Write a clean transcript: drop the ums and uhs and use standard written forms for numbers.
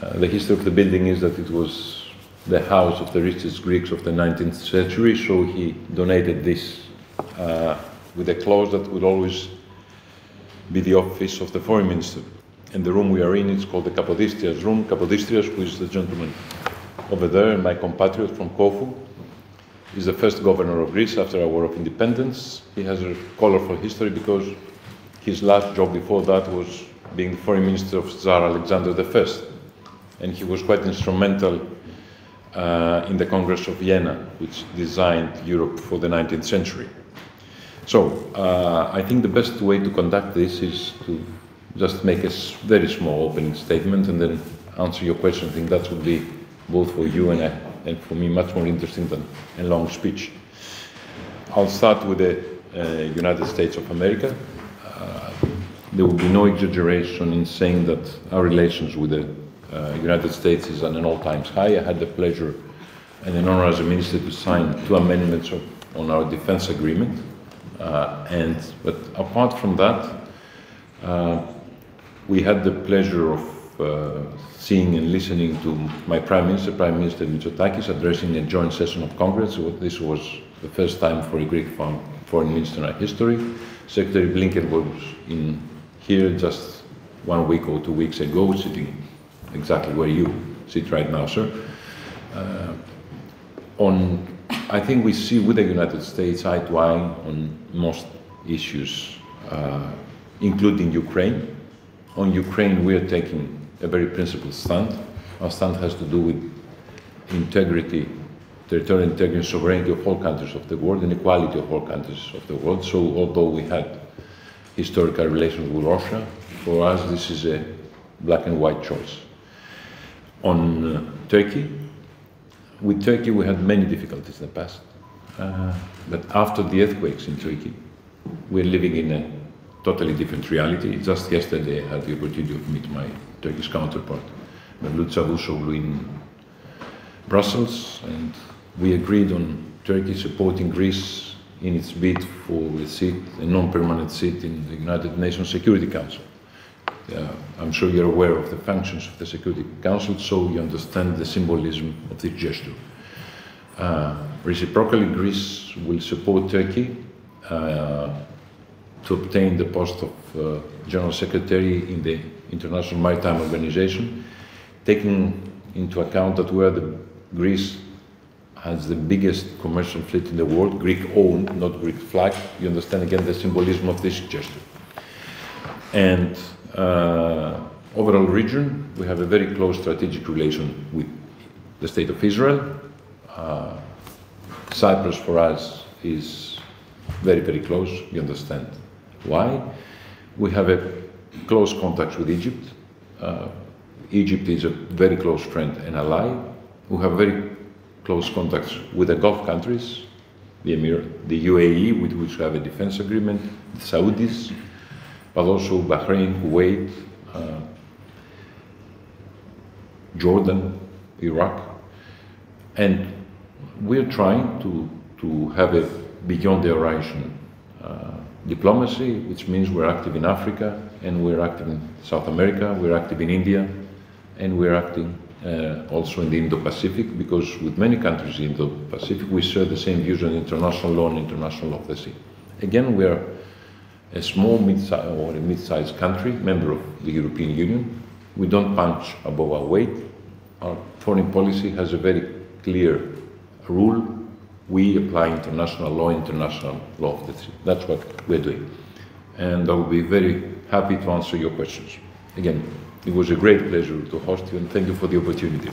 The history of the building is that it was the house of the richest Greeks of the 19th century, so he donated this with a clause that would always be the office of the foreign minister. And the room we are in is called the Kapodistrias room. Kapodistrias, who is the gentleman over there, my compatriot from Corfu, is the first governor of Greece after our War of Independence. He has a colorful history because his last job before that was being the foreign minister of Tsar Alexander I. And he was quite instrumental in the Congress of Vienna, which designed Europe for the 19th century. So I think the best way to conduct this is to just make a very small opening statement and then answer your question. I think that would be both for you and for me much more interesting than a long speech. I'll start with the United States of America. There will be no exaggeration in saying that our relations with the United States is at an all-time high. I had the pleasure and an honor as a minister to sign 2 amendments on our defense agreement. But apart from that, we had the pleasure of seeing and listening to my Prime Minister Mitsotakis, addressing a joint session of Congress. This was the first time for a Greek foreign minister in our history. Secretary Blinken was here just 1 week or 2 weeks ago, sitting exactly where you sit right now, sir. I think we see with the United States eye to eye on most issues, including Ukraine. On Ukraine, we are taking a very principled stand. Our stand has to do with integrity, territorial integrity and sovereignty of all countries of the world and equality of all countries of the world. So although we had historical relations with Russia, for us this is a black and white choice. On Turkey, with Turkey we had many difficulties in the past, but after the earthquakes in Turkey, we're living in a totally different reality. Just yesterday I had the opportunity to meet my Turkish counterpart, Mevlut Çavuşoğlu, in Brussels, and we agreed on Turkey supporting Greece in its bid for a non-permanent seat in the United Nations Security Council. I'm sure you're aware of the functions of the Security Council, so you understand the symbolism of this gesture. Reciprocally, Greece will support Turkey to obtain the post of General Secretary in the International Maritime Organization, taking into account that Greece has the biggest commercial fleet in the world, Greek-owned, not Greek-flagged. You understand again the symbolism of this gesture. And overall region, we have a very close strategic relation with the State of Israel. Cyprus for us is very, very close. You understand why. We have a close contact with Egypt. Egypt is a very close friend and ally. We have very close contacts with the Gulf countries, the UAE, with which we have a defense agreement, the Saudis, but also Bahrain, Kuwait, Jordan, Iraq. And we're trying to have a beyond the horizon diplomacy, which means we're active in Africa, and we're active in South America, we're active in India, and we're acting also in the Indo-Pacific, because with many countries in the Pacific, we share the same views on international law and international law of the sea. Again, we are a small mid-sized country, member of the European Union. We don't punch above our weight. Our foreign policy has a very clear rule. We apply international law of the sea. That's what we're doing. And I will be very happy to answer your questions. Again, it was a great pleasure to host you, and thank you for the opportunity.